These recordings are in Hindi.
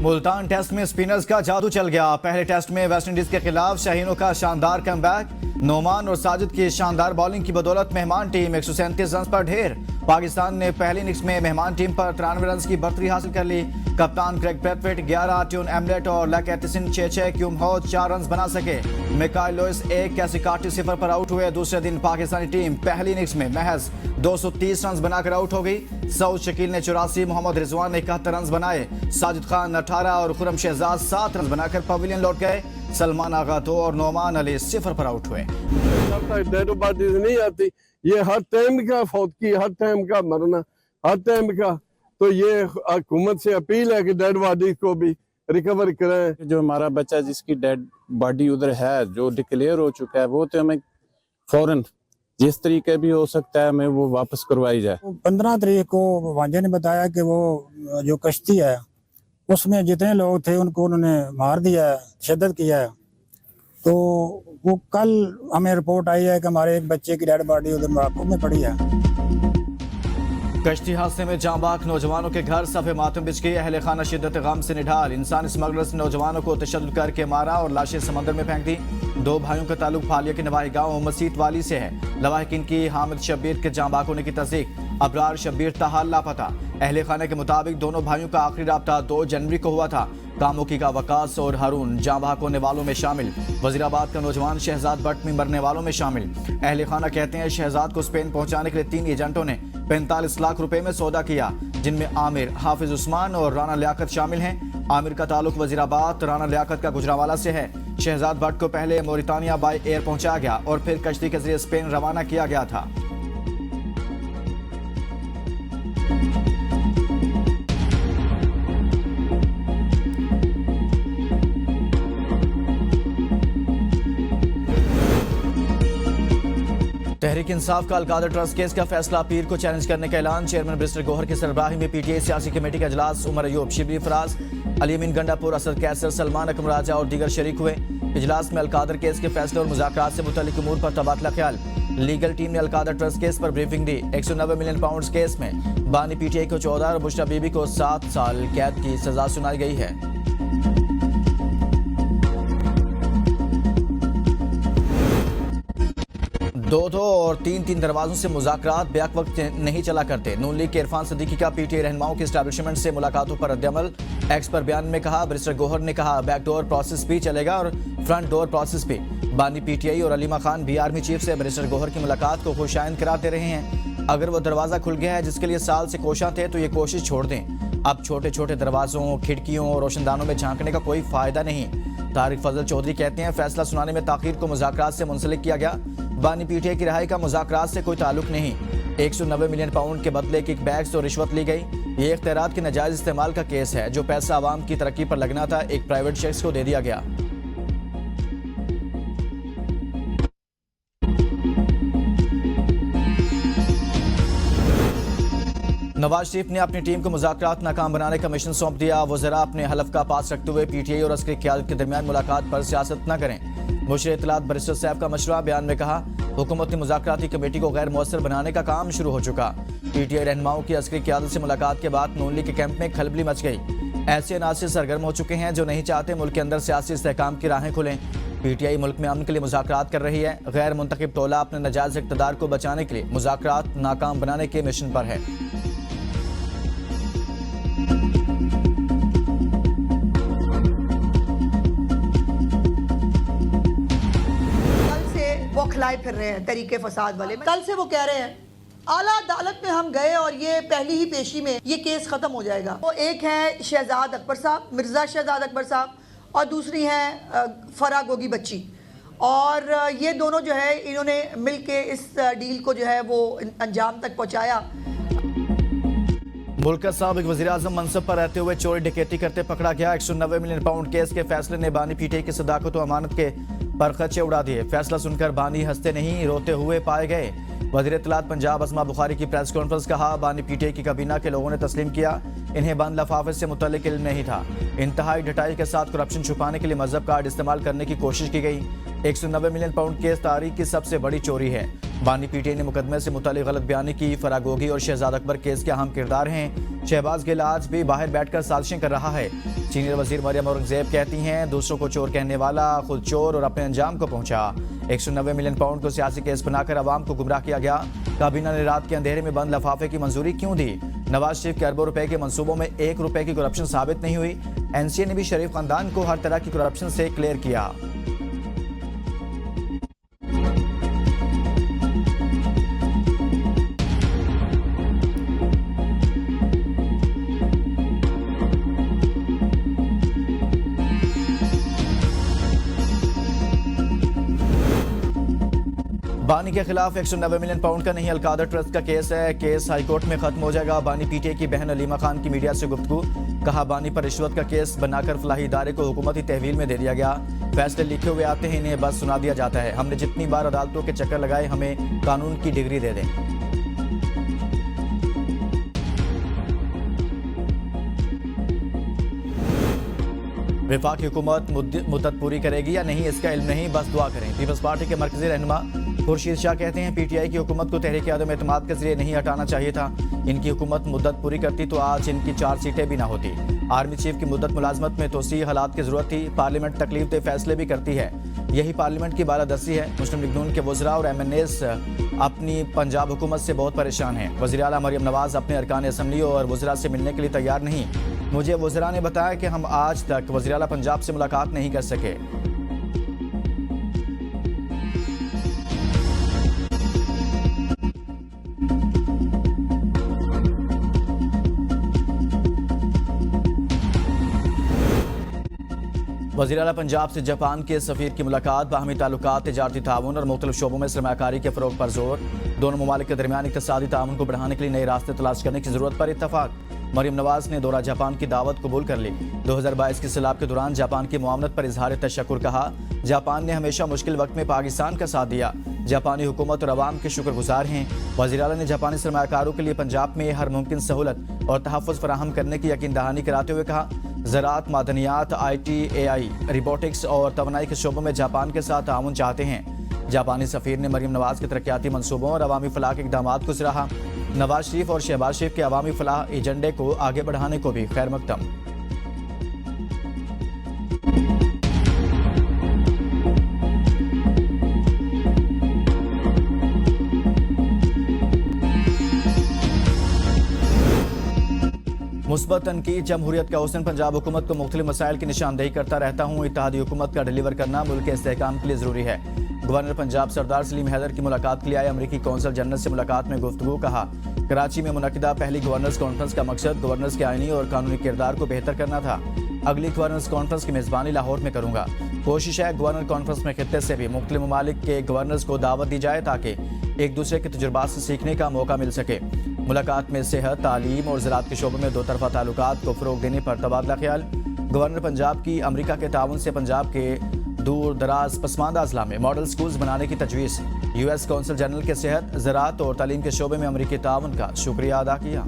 मुल्तान टेस्ट में स्पिनर्स का जादू चल गया। पहले टेस्ट में वेस्टइंडीज के खिलाफ शाहीनों का शानदार कमबैक। नोमान और साजिद की शानदार बॉलिंग की बदौलत मेहमान टीम 137 रन पर ढेर। पाकिस्तान ने पहली इनिंग्स में मेहमान टीम पर 93 रन की बढ़तरी हासिल कर ली। कप्तान क्रेग ब्रैथवेट 11, ट्यून एमलेट और लक एटिसन 6-6, क्यूम हो 4 रन बना सके। मिकाइल लोइस 1, कैसी कार्टी 0 पर आउट हुए। दूसरे दिन पाकिस्तानी टीम पहली इनिंग्स में महज 230 रन बनाकर आउट हो गई। सऊद शकील ने 84, मोहम्मद रिजवान ने 71 रन बनाए। साजिद खान 18 और खुरम शहजाद 7 रन बनाकर पवेलियन लौट गए। सलमान आगा 2 और नोमान अली 0 पर आउट हुए। नहीं आती, ये हर टाइम का फौत की, हर टाइम का मरना, हर टाइम का। तो ये हुकूमत से अपील है कि डेड बॉडी को भी रिकवर करें। जो हमारा बच्चा जिसकी डेड बॉडी उधर है, जो डिक्लेयर हो चुका है, वो तो हमें फौरन जिस तरीके भी हो सकता है हमें वो वापस करवाई जाए। 15 तारीख को वांजे ने बताया कि वो जो कश्ती है उसमें जितने लोग थे उनको उन्होंने मार दिया है, तशद्दुद किया है। तो वो कल हमें रिपोर्ट आई है कि हमारे एक बच्चे की डेड बॉडी उधर मोरक्को में पड़ी है। कश्ती हादसे में जांबाक नौजवानों के घर सफ़े मातम बिछ गई। अहले खाना शिद्दत गम से निढाल। इंसानी स्मगलर्स ने नौजवानों को तशद्दुद करके मारा और लाशें समंदर में फेंक दी। 2 भाइयों का ताल्लुक फालिया के नवाही गांव मसीत वाली से है। लवाहिकीन की हामिद शब्बीर के जांबाक होने की तस्दीक। अबरार शब्बीर ताहाल लापता। अहले खाना के मुताबिक दोनों भाइयों का आखिरी राब्ता 2 जनवरी को हुआ था। कामुकी का वकास और हारून जांबाक होने वालों में शामिल। वजीराबाद का नौजवान शहजाद भट्ट में मरने वालों में शामिल। अहले खाना कहते हैं शहजाद को स्पेन पहुंचाने के लिए 3 एजेंटों ने 45 लाख रुपए में सौदा किया, जिनमें आमिर, हाफिज उस्मान और राना लियाकत शामिल हैं। आमिर का ताल्लुक वजीराबाद, राना लियाकत का गुजरावाला से है। शहजाद भट्ट को पहले मोरितानिया बाय एयर पहुंचाया गया और फिर कश्ती के जरिए स्पेन रवाना किया गया था। तहरीक इंसाफ का अलकादर ट्रस्ट केस का फैसला पीर को चैलेंज करने का ऐलान। चेयरमैन बैरिस्टर गौहर की सरबराही में पीटीआई सियासी कमेटी का इजलास। उमर अयूब, शिबली फराज, अली अमीन गंडापुर, असद कैसर, सलमान अकरम राजा और दीगर शरीक हुए। इजलास में अलकादर केस के फैसले और मुज़ाकरात से मुतल्लिक उमूर पर तबादला ख्याल। लीगल टीम ने अलकादर ट्रस्ट केस पर ब्रीफिंग दी। 190 मिलियन पाउंड केस में बानी पीटीआई को 14 और बुशरा बीबी को 7 साल कैद की सजा सुनाई गई है। 2-2 और 3-3 दरवाजों से मुज़ाकरात बैक वक्त नहीं चला करते। नून लीग के इरफान सदीकी का पीटीआई रहनुमाओं के एस्टैब्लिशमेंट से मुलाकातों पर रद्दअमल। एक्स पर बयान में कहा, बैरिस्टर गौहर ने कहा बैकडोर प्रोसेस भी चलेगा और फ्रंट डोर प्रोसेस भी। बानी पीटीआई और अलीमा खान भी आर्मी चीफ से बैरिस्टर गौहर की मुलाकात को खुशाइंद करार दे रहे हैं। अगर वो दरवाज़ा खुल गया है जिसके लिए साल से कोशिश थे तो ये कोशिश छोड़ दें। अब छोटे छोटे दरवाजों, खिड़कियों और रोशनदानों में झांकने का कोई फायदा नहीं। तारिक फजल चौधरी कहते हैं फैसला सुनाने में ताखीर को मुज़ाकरात से मुंसलिक किया गया। बानी पीटीआई की रिहाई का मुज़ाकरात से कोई ताल्लुक नहीं। 190 मिलियन पाउंड के बदले किक बैग्स और रिश्वत ली गई। ये इख्तियारात के नाजायज इस्तेमाल का केस है। जो पैसा आवाम की तरक्की पर लगना था एक प्राइवेट शख्स को दे दिया गया। नवाज शरीफ ने अपनी टीम को मुज़ाकरात नाकाम बनाने का मिशन सौंप दिया। वज़रा अपने हलफ का पास रखते हुए पीटीआई और अस्करी क़यादत के दरमियान मुलाकात पर सियासत न करें। मुशीर इत्तलात बैरिस्टर साहब का मशवरा। बयान में कहा, हुकूमत ने मुज़ाकराती कमेटी को गैर मुअस्सर बनाने का काम शुरू हो चुका। पीटीआई रहनुमाओं की अस्करी क़यादत से मुलाकात के बाद नून लीग के कैंप में खलबली मच गई। ऐसे अनासिर सरगर्म हो चुके हैं जो नहीं चाहते मुल्क के अंदर सियासी इस्तेहकाम की राहें खुलें। पीटीआई मुल्क में अमन के लिए मुज़ाकरात कर रही है। गैर मुंतखब टोला अपने नाजायज इक़्तिदार को बचाने के लिए मुज़ाकरात नाकाम बनाने के मिशन पर है। खिलाए फिर रहे हैं तरीके फसाद वाले। कल से वो कह रहे हैं आला अदालत में हम गए और ये पहली ही पेशी में ये केस खत्म हो जाएगा। वो एक है शहजाद अकबर साहब, मिर्जा शहजाद अकबर साहब, और दूसरी हैं फरा गोगी बच्ची। और ये दोनों जो है इन्होंने मिलके इस डील को जो है वो अंजाम तक पहुंचाया। मुल्क का साबिक वज़ीर-ए-आज़म मनसब पर रहते हुए चोरी डकैती करते पकड़ा गया। 190 मिलियन पाउंड केस के फैसले ने बानी पीटीआई की सदाकत और अमानत के पर खर्चे उड़ा दिए। फैसला सुनकर बानी हंसते नहीं रोते हुए पाए गए। वज़ीर इत्तलात पंजाब असमा बुखारी की प्रेस कॉन्फ्रेंस। कहा, बानी पीटीआई की काबीना के लोगों ने तस्लीम किया इन्हें बंद लफाफे से मुतल्लिक इल्म नहीं था। इंतहाई ढटाई के साथ करप्शन छुपाने के लिए मजहब कार्ड इस्तेमाल करने की कोशिश की गई। 190 मिलियन पाउंड केस तारीख की सबसे बड़ी चोरी है। बानी पीटीआई ने मुकदमे से मुतालिक गलत बयानी की। फरागोगी और शहजाद अकबर केस के अहम किरदार हैं। शहबाज गिल आज भी बाहर बैठकर साजिशें कर रहा है। सीनियर वजीर मरियम औरंगजेब कहती हैं, दूसरों को चोर कहने वाला खुद चोर और अपने अंजाम को पहुंचा। 190 मिलियन पाउंड को सियासी केस बनाकर अवाम को गुमराह किया गया। काबीना ने रात के अंधेरे में बंद लफाफे की मंजूरी क्यों दी? नवाज शरीफ के अरबों रुपए के मंसूबों में 1 रुपए की करप्शन साबित नहीं हुई। एनसीए ने भी शरीफ खानदान को हर तरह की करप्शन से क्लियर किया। बानी के खिलाफ 190 मिलियन पाउंड का नहीं अलकादर ट्रस्ट का केस है। केस हाईकोर्ट में खत्म हो जाएगा। बानी पीटीआई की बहन अलीमा खान की मीडिया से गुफ्तगू। कहा, बानी पर रिश्वत का केस बनाकर फलाही इदारे को हुकूमती तहवील में दे दिया गया। फैसले लिखे हुए आते हैं, इन्हें बस सुना दिया जाता है। हमने जितनी बार अदालतों के चक्कर लगाए, हमें कानून की डिग्री दे दें। वफाकी हुकूमत मुद्दत पूरी करेगी या नहीं, इसका इल्म नहीं, बस दुआ करें। पीपल्स पार्टी के मरकजी रहनुमा खुर्शीद शाह कहते हैं, पीटीआई की हुकूमत को तहरीक आदम एतमाद के जरिए नहीं हटाना चाहिए था। इनकी हुकूमत मुद्दत पूरी करती तो आज इनकी 4 सीटें भी ना होती। आर्मी चीफ की मुद्दत मुलाजमत में तोसी हालात की जरूरत थी। पार्लियामेंट तकलीफ दे फैसले भी करती है, यही पार्लियामेंट की बालादस्ती है। मुस्लिम लीग नून के वज़रा और MNAs अपनी पंजाब हुकूमत से बहुत परेशान हैं। वज़ीर आला मरियम नवाज अपने अरकान असम्बली और वज़रा से मिलने के लिए तैयार नहीं। मुझे वज़रा ने बताया कि हम आज तक वज़ीर आला पंजाब से मुलाकात नहीं कर सके। वज़ीर आला पंजाब से जापान के सफ़ीर की मुलाकात। बाहमी ताल्लुकात, तिजारती ताउन और मुख्तलिफ शोबों में सरमायाकारी के फ़रोग पर जोर। दोनों ममालिक के दरमियान इक़्तिसादी ताउन को बढ़ाने के लिए नए रास्ते तलाश करने की ज़रूरत पर इत्तफाक। मरियम नवाज ने दौरा जापान की दावत कबूल कर ली। 2022 की सैलाब के दौरान जापान की मुआवनत पर इजहार तशक्कुर कहा। जापान ने हमेशा मुश्किल वक्त में पाकिस्तान का साथ दिया। जापानी हुकूमत और अवाम के शुक्रगुजार हैं। वज़ीर आला ने जापानी सरमायाकारों के लिए पंजाब में हर मुमकिन सहूलत और तहफ़्फ़ुज़ फराहम करने की यकीन दहानी कराते हुए कहा, ज़राअत, मादनियात, IT, AI, रिबोटिक्स और तवानाई के शोबों में जापान के साथ ताउन चाहते हैं। जापानी सफ़ीर ने मरियम नवाज के तरक्याती मनसूबों और अवामी फलाह के इक़दामात को सराहा। नवाज शरीफ और शहबाज शरीफ के अवामी फलाह एजेंडे को आगे बढ़ाने को भी खैर मकदम। मुस्बत तनकीद, जमहूरियत का हुस्न। पंजाब हुकूमत को मुख्तलिफ मसाइल की निशानदेही करता रहता हूँ। इत्तेहादी हुकूमत का डिलीवर करना मुल्क के इस्तेहकाम के लिए ज़रूरी है। गवर्नर पंजाब सरदार सलीम हैदर की मुलाकात के लिए आए अमरीकी कौंसल जनरल से मुलाकात में गुफ्तगू। कहा, कराची में मुनक़िदा पहली गवर्नर्स कॉन्फ्रेंस का मकसद गवर्नर्स के आइनी और कानूनी किरदार को बेहतर करना था। अगली गवर्नर्स कॉन्फ्रेंस की मेज़बानी लाहौर में करूँगा। कोशिश है गवर्नर कॉन्फ्रेंस में खित्ते से भी मुख्तलिफ ममालिक के गवर्नर्स को दावत दी जाए ताकि एक दूसरे के तजुर्बात से सीखने का मौका मिल सके। मुलाकात में सेहत, तालीम और ज़राअत के शोबे में 2 तरफ़ा ताल्लुकात को फ़रोग़ देने पर तबादला ख्याल। गवर्नर पंजाब की अमरीका के ताउन से पंजाब के दूर दराज पसमानदा अजला में मॉडल स्कूल्स बनाने की तजवीज़। US कौंसल जनरल के सेहत, ज़राअत और तालीम के शोबे में अमरीकी ताउन का शुक्रिया अदा किया।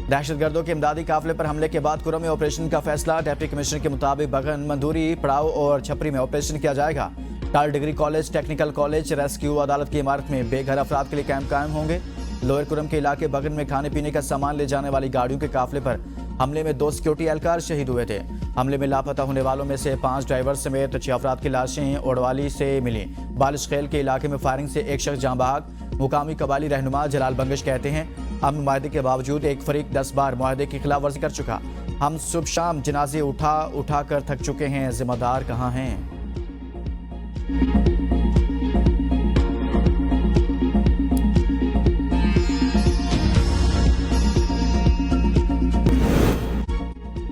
दहशतगर्दों के इमदादी काफिले पर हमले के बाद कुरम में ऑपरेशन का फैसला। डिप्टी कमिश्नर के मुताबिक बगन, मंदूरी, पड़ाव और छपरी में ऑपरेशन किया जाएगा। टाल degree college, technical college, rescue अदालत की इमारत में बेघर अफराद के लिए कैंप कायम होंगे। लोअर कुरम के इलाके बगन में खाने पीने का सामान ले जाने वाली गाड़ियों के काफिले पर हमले में 2 सिक्योरिटी एहलकार शहीद हुए थे। हमले में लापता होने वालों में से 5 ड्राइवर समेत 6 अफराद की लाशें ओडवाली से मिली। बालिश खेल के इलाके में फायरिंग से एक शख्स जाँ बहक। मुकामी कबाली रहनुमा जलाल बंगश कहते हैं, अमन माहदे के बावजूद एक फरीक 10 बार माहदे की खिलाफ वर्जी कर चुका। हम सुबह शाम जनाजे उठा कर थक चुके हैं, जिम्मेदार कहाँ हैं?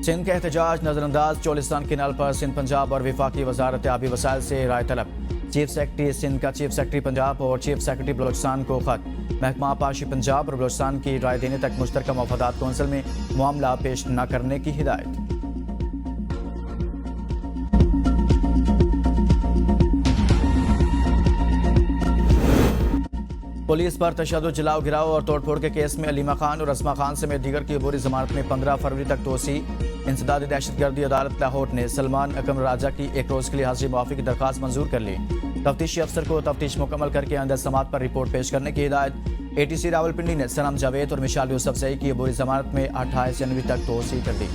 सिंध का एहतजाज नजरअंदाज। चोलिस्तान किनाल पर सिंध पंजाब और वफाकी वजारत आबी वसाइल से राय तलब। चीफ सेक्रेटरी सिंध का चीफ सेक्रेटरी पंजाब और चीफ सेक्रेटरी बलोचिस्तान को खत। महकमा पाशी पंजाब और बलोचिस्तान की राय देने तक मुश्तरका मफादात कौंसिल में मामला पेश न करने की हिदायत। पुलिस पर तशद्दुद, जलाओ गिराओ और तोड़फोड़ के केस में अलीमा खान और असमा खान समेत दीगर की अबूरी जमानत में 15 फरवरी तक तोसी। इंसदादी दहशतगर्दी अदालत लाहौर ने सलमान अकरम राजा की 1 रोज के लिए हाजिरी मुआफी की दरखास्त मंजूर कर ली। तफ्तीशी अफसर को तफ्तीश मुकम्मल करके आइंदा समात पर रिपोर्ट पेश करने की हिदायत। ATC रावलपिंडी ने सनम जावेद और मिशाल यूसुफजई की अबूरी जमानत में 28 जनवरी तक तोसी कर दी।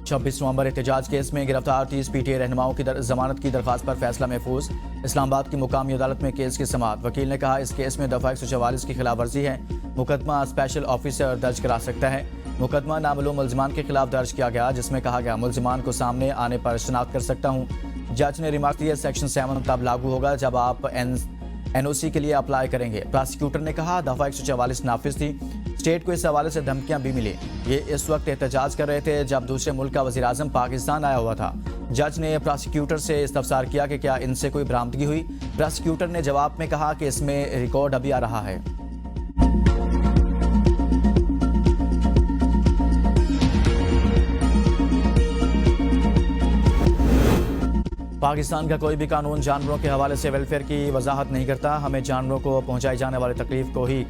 26 नवंबर एहतजाज केस में गिरफ्तार 30 PTA रहनुमाओं की जमानत की दरखास्त पर फैसला महफूज। इस्लामाबाद की मुकामी अदालत में केस की समाअत। वकील ने कहा इस केस में दफा 144 की खिलाफ वर्जी है। मुकदमा स्पेशल ऑफिसर दर्ज करा सकता है। मुकदमा नामालूम मुलजमान के खिलाफ दर्ज किया गया, जिसमें कहा गया मुलजमान को सामने आने पर शनाख्त कर सकता हूँ। जज ने रिमार्क दिया सेक्शन 7 तब लागू होगा जब आप NOC के लिए अप्लाई करेंगे। प्रोसिक्यूटर ने कहा दफा 144 नाफिज थी। स्टेट को इस हवाले से धमकियां भी मिली। ये इस वक्त एहतजाज कर रहे थे जब दूसरे मुल्क का वज़ीर आज़म पाकिस्तान आया हुआ था। जज ने प्रोसिक्यूटर से इस्तफसार किया कि क्या इनसे कोई बरामदगी हुई। प्रोसिक्यूटर ने जवाब में कहा कि इसमें रिकॉर्ड अभी आ रहा है। पाकिस्तान का कोई भी कानून जानवरों के हवाले से वेलफेयर की वजाहत नहीं करता। हमें जानवरों को पहुंचाई जाने वाली तकलीफ को ही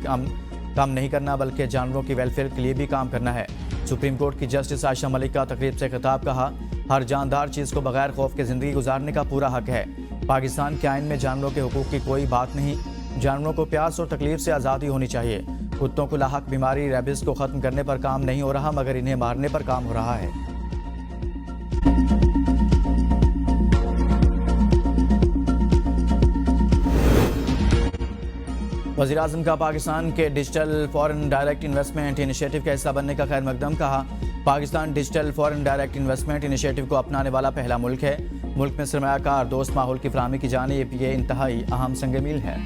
कम नहीं करना बल्कि जानवरों की वेलफेयर के लिए भी काम करना है। सुप्रीम कोर्ट की जस्टिस आयशा मलिक का तकरीब से खिताब। कहा हर जानदार चीज़ को बगैर खौफ के ज़िंदगी गुजारने का पूरा हक है। पाकिस्तान के आइन में जानवरों के हुकूक की कोई बात नहीं। जानवरों को प्यास और तकलीफ से आज़ादी होनी चाहिए। कुत्तों को लाहक बीमारी रेबिस को ख़त्म करने पर काम नहीं हो रहा मगर इन्हें मारने पर काम हो रहा है। वज़ीर आज़म का पाकिस्तान के digital foreign direct investment initiative का हिस्सा बनने का खैर मकदम। कहा Pakistan digital foreign direct investment initiative को अपनाने वाला पहला मुल्क है। मुल्क में सरमायाकार दोस्त माहौल की फराहमी की जानिब ये इंतहाई अहम संग मील है।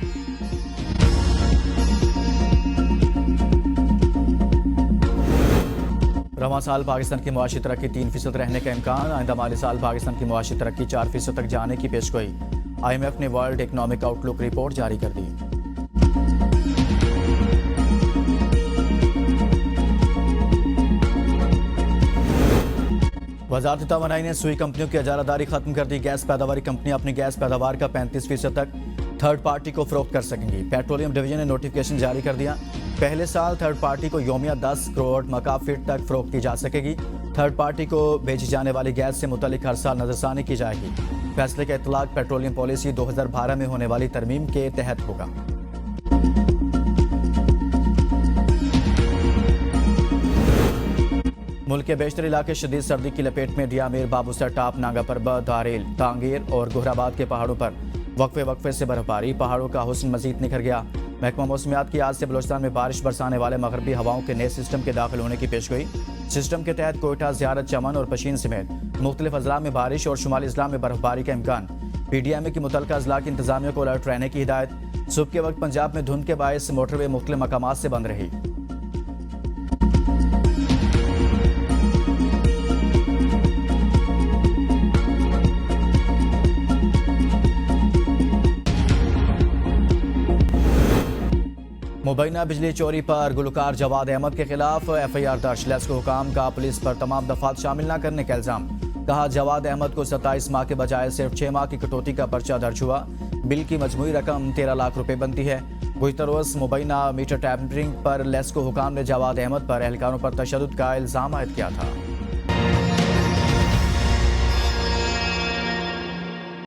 रवां साल पाकिस्तान की मुआशी तरक्की 3% रहने का इम्कान। आइंदा माली साल पाकिस्तान की मुआशी तरक्की 4% तक जाने की पेशगोई। IMF ने वर्ल्ड इकनॉमिक आउटलुक रिपोर्ट जारी कर दी। वज़ारत तवानाई ने सुई कंपनियों की इजारादारी खत्म कर दी। गैस पैदावारी कंपनियां अपनी गैस पैदावार का 35% तक थर्ड पार्टी को फरोख्त कर सकेंगी। पेट्रोलियम डिवीजन ने नोटिफिकेशन जारी कर दिया। पहले साल थर्ड पार्टी को योमिया 10 करोड़ मका फीट तक फरोख्त की जा सकेगी। थर्ड पार्टी को बेची जाने वाली गैस से मुतल्लिक हर साल नजरसानी की जाएगी। फैसले का इतलाक पेट्रोलियम पॉलिसी 2012 में होने वाली तरमीम के तहत होगा। मुल्क के बेशतर इलाके शदीद सर्दी की लपेट में। डियामिर, बाबूसर टाप, नागा परबत, दारेल, तांगीर और गोहराबाद के पहाड़ों पर वक्फे से बर्फबारी। पहाड़ों का हुस्न मजीद निखर गया। महकमा मौसमियात की आज से बलोचिस्तान में बारिश बरसाने वाले मगरबी हवाओं के नए सिस्टम के दाखिल होने की पेशगोई। सिस्टम के तहत कोयटा, ज़ियारत, चमन और पशीन समेत मुख्तलिफ अजला में बारिश और शुमाली इस्लाम में बर्फबारी का इम्कान। PDMA की मुतल्लिका अजला की इंतजामिया को अलर्ट रहने की हिदायत। सुबह के वक्त पंजाब में धुंध के बायस मोटरवे मुख्तलिफ मकामात से बंद रही। मुबैना बिजली चोरी पर गुलकार जवाद अहमद के खिलाफ FIR दर्ज। लेस्को हुकाम का पुलिस पर तमाम दफात शामिल न करने का इल्जाम। कहा जवाद अहमद को 27 माह के बजाय सिर्फ 6 माह की कटौती का पर्चा दर्ज हुआ। बिल की मजमूई रकम 13 लाख रुपए बनती है। गुज़िश्ता रोज़ मुबैना मीटर टैंपरिंग पर लेस्को हुकाम ने जवाद अहमद पर एहलकारों पर तशद्दुद का इल्जाम आयद किया था।